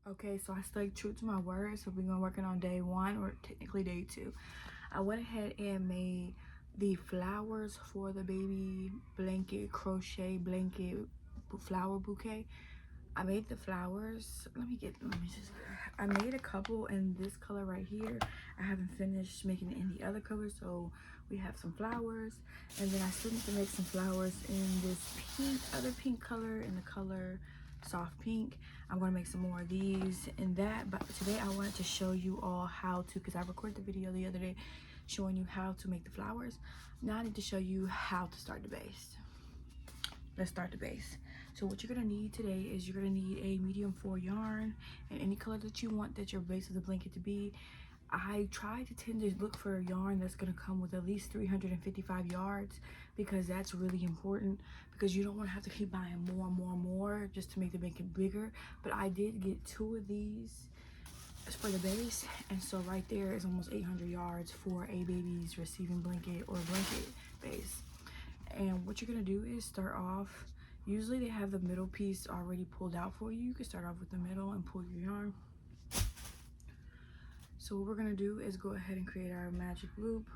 Okay, so I stayed true to my word. So we're gonna working on day 1, or technically day 2. I went ahead and made the flowers for the baby blanket, crochet blanket flower bouquet. I made the flowers. I made a couple in this color right here. I haven't finished making it in the other color, so we have some flowers. And then I still need to make some flowers in this other pink color, in the color soft pink. I'm gonna make some more of these and that, but today I wanted to show you all how to, because I recorded the video the other day showing you how to make the flowers. Now I need to show you how to start the base. Let's start the base. So what you're gonna need today is you're gonna need a medium 4 yarn and any color that you want that your base of the blanket to be. I try to tend to look for a yarn that's gonna come with at least 355 yards, because that's really important, because you don't want to have to keep buying more just to make the blanket bigger. But I did get 2 of these for the base, and so right there is almost 800 yards for a baby's receiving blanket or blanket base. And what you're gonna do is start off, usually they have the middle piece already pulled out for you. You can start off with the middle and pull your yarn. So what we're gonna do is go ahead and create our magic loop.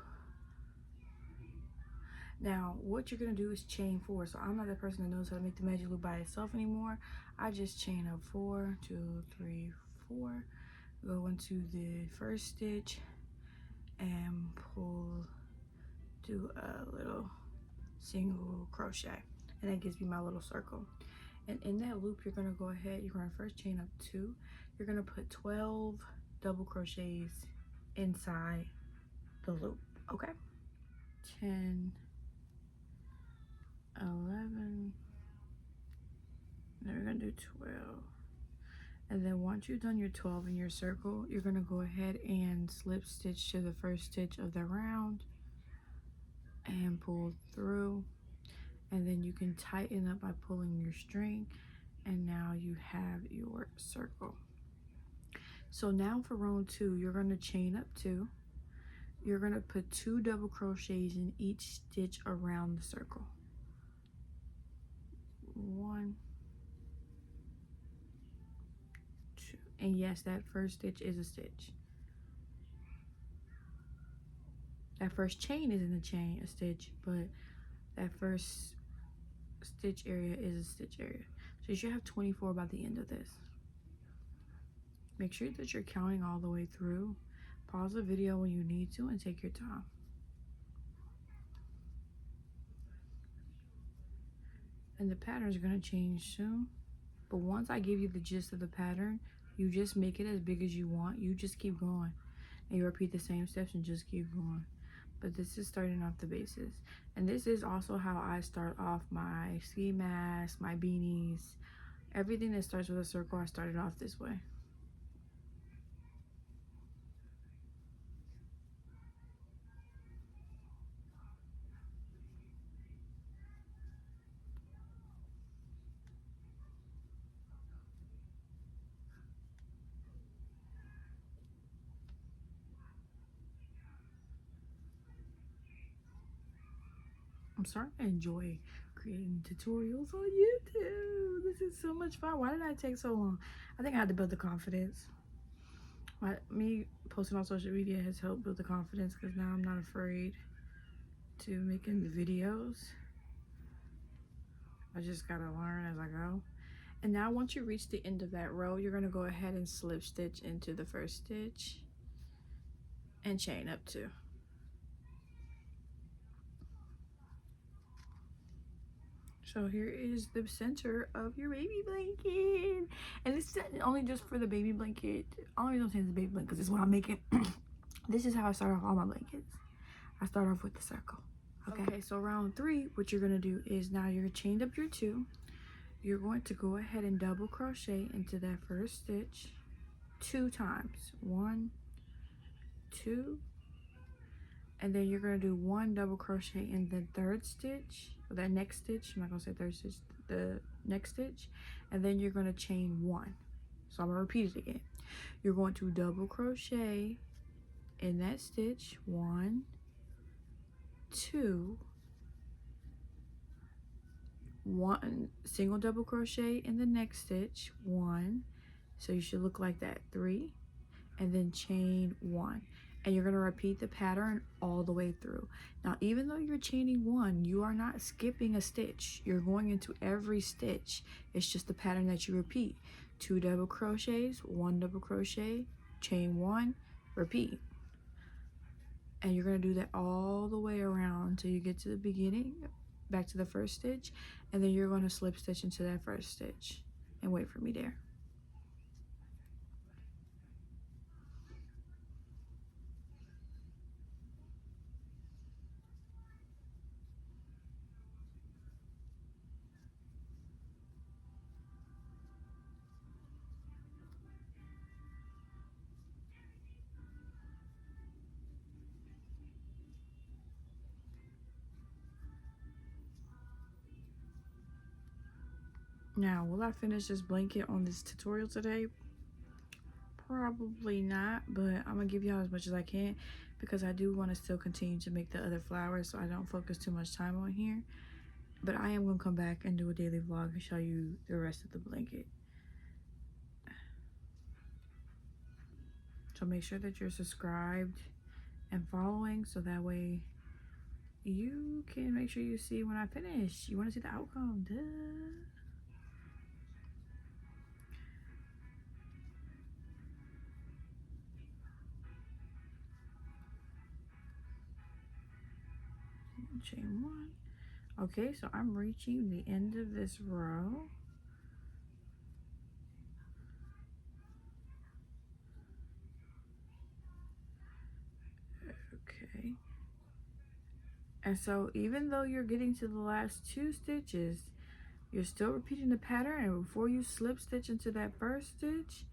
Now what you're gonna do is chain 4. So I'm not the person that knows how to make the magic loop by itself anymore. I just chain up 4, 2, 3, 4, go into the first stitch and pull, do a little single crochet, and that gives me my little circle. And in that loop, you're gonna go ahead, you're gonna first chain up 2, you're gonna put 12 double crochets inside the loop. Okay, 10, 11, then we're gonna do 12. And then once you've done your 12 in your circle, you're gonna go ahead and slip stitch to the first stitch of the round and pull through. And then you can tighten up by pulling your string, and now you have your circle. So now for row 2, you're going to chain up 2. You're going to put 2 double crochets in each stitch around the circle. 1, 2, and yes, that first stitch is a stitch. That first chain isn't a stitch, but that first stitch area is a stitch area. So you should have 24 by the end of this. Make sure that you're counting all the way through. Pause the video when you need to and take your time. And the pattern is going to change soon. But once I give you the gist of the pattern, you just make it as big as you want. You just keep going. And you repeat the same steps and just keep going. But this is starting off the bases. And this is also how I start off my ski masks, my beanies. Everything that starts with a circle, I started off this way. I'm starting to enjoy creating tutorials on YouTube. This is so much fun. Why did I take so long? I think I had to build the confidence. Me posting on social media has helped build the confidence, because now I'm not afraid to making the videos. I just gotta learn as I go. And now once you reach the end of that row, you're gonna go ahead and slip stitch into the first stitch and chain up 2. So here is the center of your baby blanket. And it's only just for the baby blanket. Only reason I'm saying it's a baby blanket because this is what I'm making. This is how I start off all my blankets. I start off with the circle. Okay, so round 3, what you're gonna do is, now you're chained up your 2. You're going to go ahead and double crochet into that first stitch 2 times. 1, 2, and then you're gonna do 1 double crochet in the third stitch, or that next stitch. I'm not gonna say third stitch, the next stitch, and then you're gonna chain 1. So I'm gonna repeat it again. You're going to double crochet in that stitch, 1, 2, 1 single double crochet in the next stitch, 1 So you should look like that. 3, and then chain 1. And you're going to repeat the pattern all the way through. Now, even though you're chaining 1, you are not skipping a stitch. You're going into every stitch. It's just the pattern that you repeat. 2 double crochets, 1 double crochet, chain 1, repeat. And you're going to do that all the way around until you get to the beginning, back to the first stitch, and then you're going to slip stitch into that first stitch and wait for me there. Now, will I finish this blanket on this tutorial today? Probably not, but I'm gonna give y'all as much as I can because I do want to still continue to make the other flowers so I don't focus too much time on here. But I am gonna come back and do a daily vlog and show you the rest of the blanket. So make sure that you're subscribed and following so that way you can make sure you see when I finish. You want to see the outcome, duh. Chain 1. Okay, so I'm reaching the end of this row. Okay. And so even though you're getting to the last 2 stitches, you're still repeating the pattern, and before you slip stitch into that first stitch,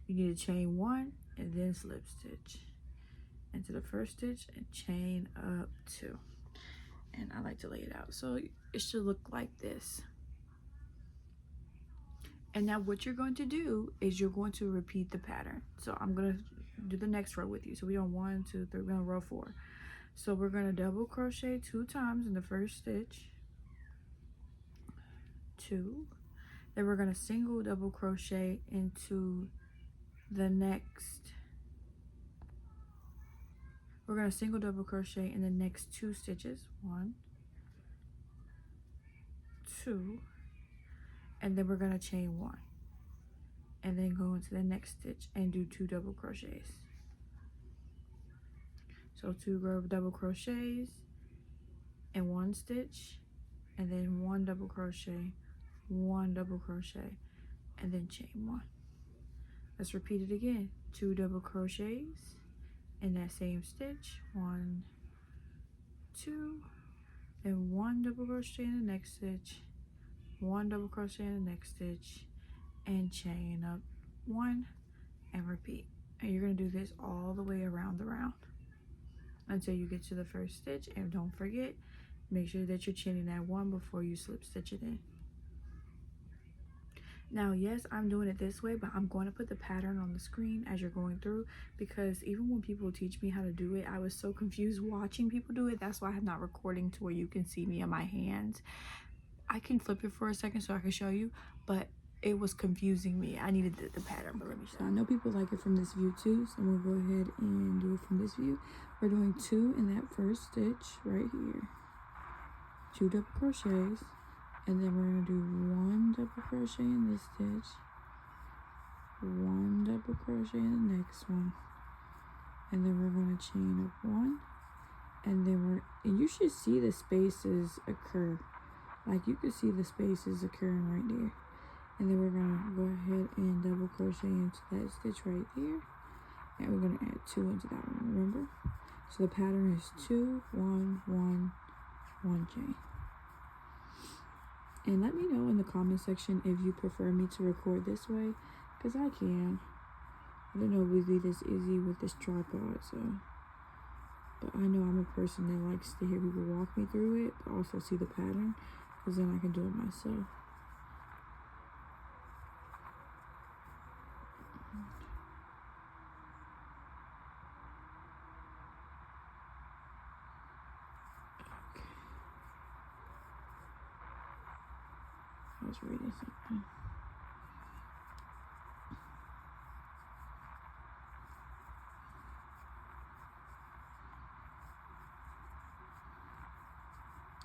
you need to chain 1 and then slip stitch into the first stitch and chain up 2. And I like to lay it out so it should look like this. And now what you're going to do is you're going to repeat the pattern. So I'm going to do the next row with you. So we're on 1, 2, 3, we're on row 4. So we're going to double crochet 2 times in the first stitch, 2. Then we're going to single double crochet into the next. We're going to single double crochet in the next 2 stitches, 1, 2, and then we're going to chain 1, and then go into the next stitch and do 2 double crochets. So 2 double crochets in 1 stitch, and then 1 double crochet, 1 double crochet, and then chain 1. Let's repeat it again. 2 double crochets in that same stitch, 1, 2, and 1 double crochet in the next stitch, 1 double crochet in the next stitch, and chain up 1 and repeat. And you're going to do this all the way around the round until you get to the first stitch. And don't forget, make sure that you're chaining that 1 before you slip stitch it in. Now, yes, I'm doing it this way, but I'm going to put the pattern on the screen as you're going through, because even when people teach me how to do it, I was so confused watching people do it. That's why I'm not recording to where you can see me on my hands. I can flip it for a second so I can show you, but it was confusing me. I needed the pattern, but let me show you. I know people like it from this view too, so I'm gonna go ahead and do it from this view. We're doing 2 in that first stitch right here, 2 double crochets, and then we're gonna do 1 double crochet in this stitch, 1 double crochet in the next one, and then we're gonna chain up 1, and then and you should see the spaces occur. Like you can see the spaces occurring right there. And then we're gonna go ahead and double crochet into that stitch right there, and we're gonna add 2 into that one, remember? So the pattern is 2, 1, 1, 1 chain. And let me know in the comment section if you prefer me to record this way, because I can. I don't know if it would be this easy with this tripod, so. But I know I'm a person that likes to hear people walk me through it, but also see the pattern, because then I can do it myself. I was reading something.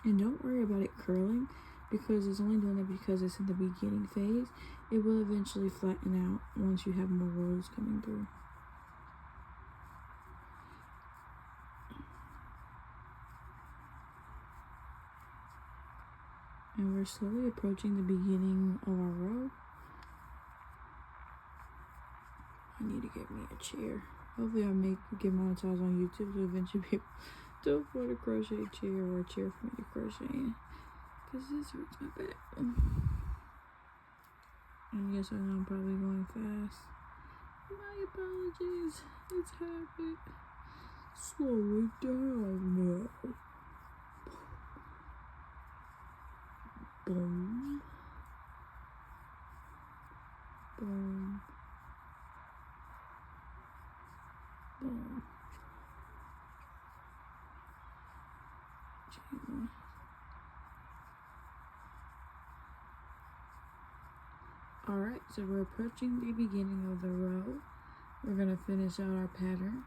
And don't worry about it curling, because it's only doing it because it's in the beginning phase. It will eventually flatten out once you have more rows coming through. And we're slowly approaching the beginning of our row. I need to get me a chair. Hopefully I'll get monetized on YouTube to eventually be able to afford a crochet chair or a chair for me to crochet in. Because this hurts my back. And yes, I know I'm probably going fast. My apologies. It's habit. Slow it down now. Boom. Boom. Boom. Chain one. Alright, so we're approaching the beginning of the row. We're going to finish out our pattern.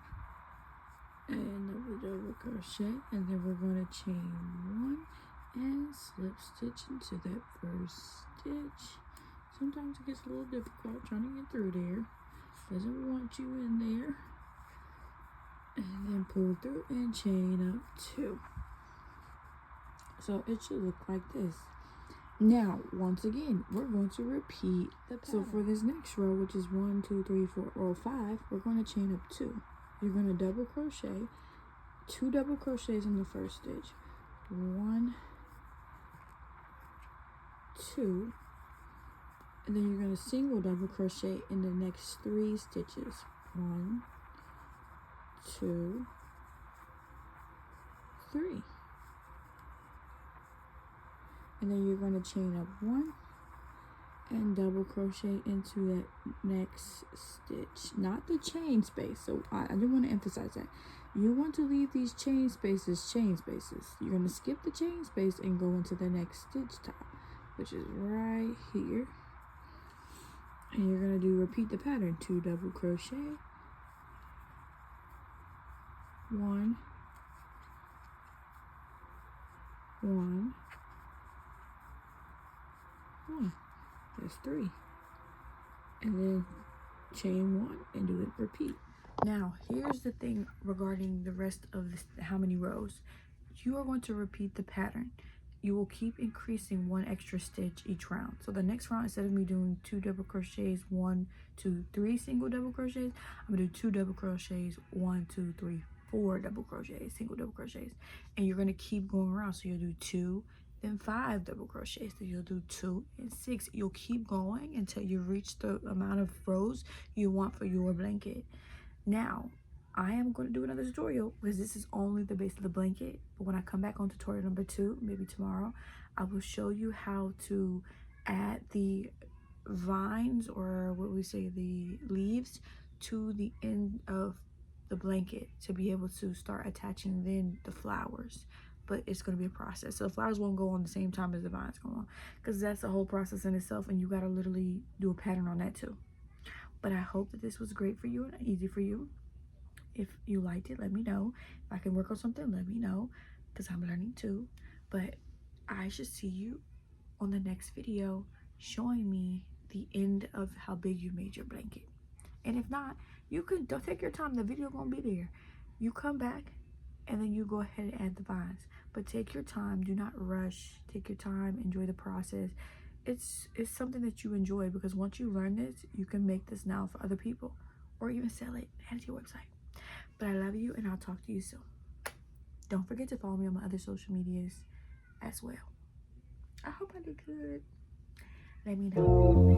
And double crochet. And then we're going to chain one and slip stitch into that first stitch. Sometimes it gets a little difficult trying to get through there. Doesn't want you in there. And then pull through and chain up 2. So it should look like this. Now, once again, we're going to repeat the pattern. So for this next row, which is 1, 2, 3, 4, row 5, we're going to chain up 2. You're going to double crochet, 2 double crochets in the first stitch. 1, 2, and then you're going to single double crochet in the next 3 stitches. 1, 2, 3. And then you're going to chain up 1 and double crochet into that next stitch, not the chain space. So I do want to emphasize that you want to leave these chain spaces. You're going to skip the chain space and go into the next stitch top, which is right here. And you're going to repeat the pattern. 2 double crochet, 1, 1, 1. That's 3. And then chain 1 and do it repeat. Now, here's the thing regarding the rest of this, how many rows. You are going to repeat the pattern. You will keep increasing 1 extra stitch each round. So the next round, instead of me doing 2 double crochets, 1, 2, 3 single double crochets, I'm gonna do 2 double crochets, 1, 2, 3, 4 double crochets, single double crochets. And you're gonna keep going around. So you'll do 2, then 5 double crochets. So you'll do 2 and 6. You'll keep going until you reach the amount of rows you want for your blanket. Now, I am going to do another tutorial because this is only the base of the blanket. But when I come back on tutorial number 2, maybe tomorrow, I will show you how to add the vines, or what we say, the leaves, to the end of the blanket to be able to start attaching then the flowers. But it's going to be a process. So the flowers won't go on the same time as the vines go on, because that's a whole process in itself, and you got to literally do a pattern on that too. But I hope that this was great for you and easy for you. If you liked it, let me know. If I can work on something, let me know, because I'm learning too. But I should see you on the next video showing me the end of how big you made your blanket. And if not, don't take your time. The video gonna be there. You come back and then you go ahead and add the vines. But take your time. Do not rush. Take your time. Enjoy the process. It's something that you enjoy, because once you learn this, you can make this now for other people, or even sell it, add it to your website. But I love you, and I'll talk to you soon. Don't forget to follow me on my other social medias as well. I hope I did good. Let me know.